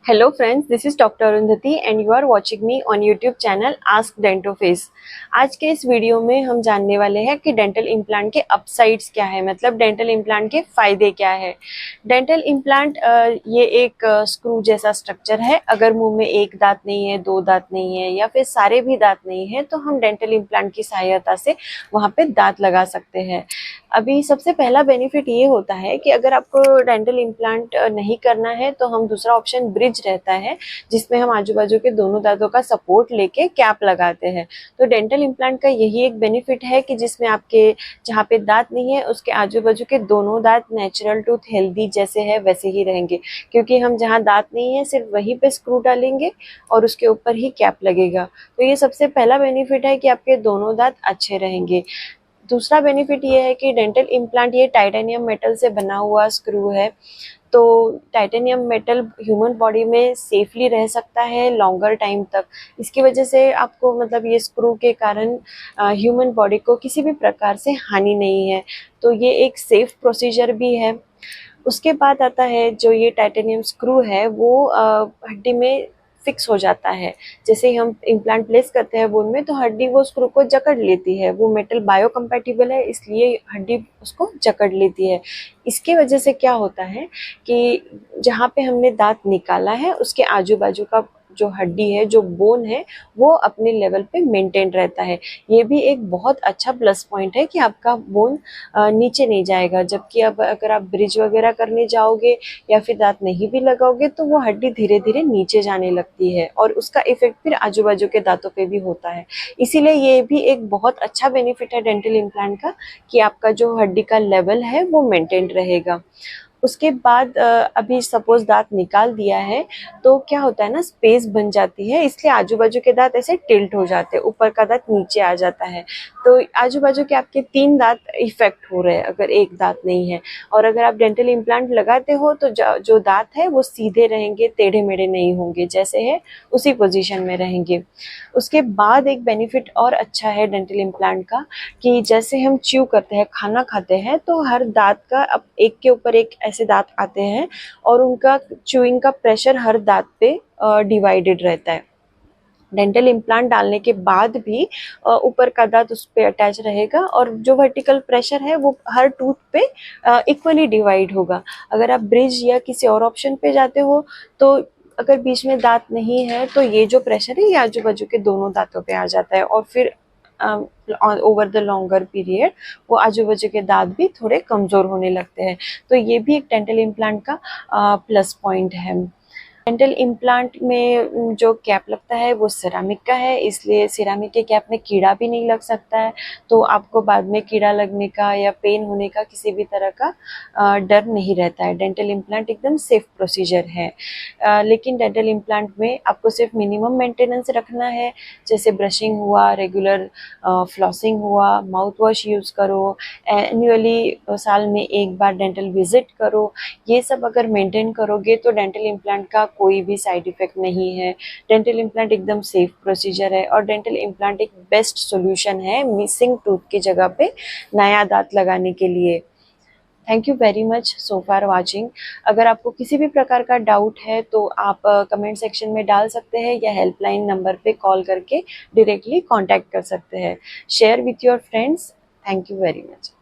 Hello friends, this is Dr. Arundhati and you are watching me on YouTube channel Ask Dentoface। आज के इस video में हम जानने वाले हैं कि डेंटल इम्प्लांट के अपसाइड्स क्या है, मतलब डेंटल इम्प्लांट के फायदे क्या है। डेंटल इम्प्लांट ये एक स्क्रू जैसा स्ट्रक्चर है। अगर मुंह में एक दांत नहीं है, दो दांत नहीं है या फिर सारे भी दांत नहीं है तो हम डेंटल इम्प्लांट की सहायता से वहां पे दांत लगा सकते हैं। अभी सबसे पहला बेनिफिट ये होता है कि अगर आपको डेंटल इम्प्लांट नहीं करना है तो हम दूसरा ऑप्शन ब्रिज रहता है, जिसमें हम आजू बाजू के दोनों दांतों का सपोर्ट लेके कैप लगाते हैं। तो डेंटल इम्प्लांट का यही एक बेनिफिट है कि जिसमें आपके जहाँ पे दांत नहीं है उसके आजू बाजू के दोनों दांत नेचुरल टूथ हेल्दी जैसे है वैसे ही रहेंगे, क्योंकि हम जहाँ दांत नहीं है सिर्फ वहीं पे स्क्रू डालेंगे और उसके ऊपर ही कैप लगेगा। तो ये सबसे पहला बेनिफिट है कि आपके दोनों दांत अच्छे रहेंगे। दूसरा बेनिफिट ये है कि डेंटल इम्प्लांट ये टाइटेनियम मेटल से बना हुआ स्क्रू है। तो टाइटेनियम मेटल ह्यूमन बॉडी में सेफली रह सकता है लॉन्गर टाइम तक। इसकी वजह से आपको मतलब ये स्क्रू के कारण ह्यूमन बॉडी को किसी भी प्रकार से हानि नहीं है। तो ये एक सेफ प्रोसीजर भी है। उसके बाद आता है जो ये टाइटेनियम स्क्रू है वो हड्डी में फिक्स हो जाता है। जैसे ही हम इम्प्लांट प्लेस करते हैं बोन में तो हड्डी वो स्क्रू को जकड़ लेती है। वो मेटल बायोकम्पैटिबल है इसलिए हड्डी उसको जकड़ लेती है। इसके वजह से क्या होता है कि जहाँ पे हमने दांत निकाला है उसके आजू बाजू का जो हड्डी है, जो बोन है, वो अपने लेवल पे मेंटेन रहता है। ये भी एक बहुत अच्छा प्लस पॉइंट है कि आपका बोन नीचे नहीं जाएगा। जबकि अब अगर आप ब्रिज वगैरह करने जाओगे या फिर दांत नहीं भी लगाओगे तो वो हड्डी धीरे धीरे नीचे जाने लगती है और उसका इफेक्ट फिर आजू बाजू के दांतों पे भी होता है। इसीलिए ये भी एक बहुत अच्छा बेनिफिट है डेंटल इम्प्लांट का कि आपका जो हड्डी का लेवल है वो मेंटेन रहेगा। उसके बाद अभी सपोज दांत निकाल दिया है तो क्या होता है ना, स्पेस बन जाती है, इसलिए आजू बाजू के दांत ऐसे टिल्ट हो जाते हैं, ऊपर का दांत नीचे आ जाता है। तो आजू बाजू के आपके तीन दांत इफेक्ट हो रहे हैं अगर एक दांत नहीं है। और अगर आप डेंटल इम्प्लांट लगाते हो तो जो दांत है वो सीधे रहेंगे, टेढ़े मेढ़े नहीं होंगे, जैसे है उसी पोजीशन में रहेंगे। उसके बाद एक बेनिफिट और अच्छा है डेंटल इम्प्लांट का कि जैसे हम च्यू करते हैं, खाना खाते हैं, तो हर दांत का अब एक के ऊपर एक ऐसे दांत आते हैं और उनका च्यूइंग का प्रेशर हर दांत पे डिवाइडेड रहता है। डेंटल इम्प्लांट डालने के बाद भी ऊपर का दांत उस पे अटैच रहेगा और जो वर्टिकल प्रेशर है वो हर टूथ पे इक्वली डिवाइड होगा। अगर आप ब्रिज या किसी और ऑप्शन पे जाते हो तो अगर बीच में दांत नहीं है तो ये जो प्रेशर है ये आजू बाजू के दोनों दांतों पे आ जाता है और फिर ओवर द लॉन्गर पीरियड वो आजू बाजू के दांत भी थोड़े कमजोर होने लगते हैं। तो ये भी एक डेंटल इम्प्लांट का प्लस पॉइंट है। डेंटल इम्प्लांट में जो कैप लगता है वो सिरामिक का है, इसलिए सिरामिक के कैप में कीड़ा भी नहीं लग सकता है। तो आपको बाद में कीड़ा लगने का या पेन होने का किसी भी तरह का डर नहीं रहता है। डेंटल इम्प्लांट एकदम सेफ प्रोसीजर है। लेकिन डेंटल इम्प्लांट में आपको सिर्फ मिनिमम मेंटेनेंस रखना है, जैसे ब्रशिंग हुआ, रेगुलर फ्लॉसिंग हुआ, माउथ वॉश यूज़ करो, एनुअली साल में एक बार डेंटल विजिट करो। ये सब अगर मेंटेन करोगे तो डेंटल इम्प्लांट का कोई भी साइड इफेक्ट नहीं है। डेंटल इम्प्लांट एकदम सेफ प्रोसीजर है और डेंटल इम्प्लांट एक बेस्ट सॉल्यूशन है मिसिंग टूथ की जगह पे नया दांत लगाने के लिए। Thank you very much so far watching. अगर आपको किसी भी प्रकार का डाउट है तो आप कमेंट सेक्शन में डाल सकते हैं या हेल्पलाइन नंबर पे कॉल करके डायरेक्टली कांटेक्ट कर सकते हैं। Share with your friends. Thank you very much.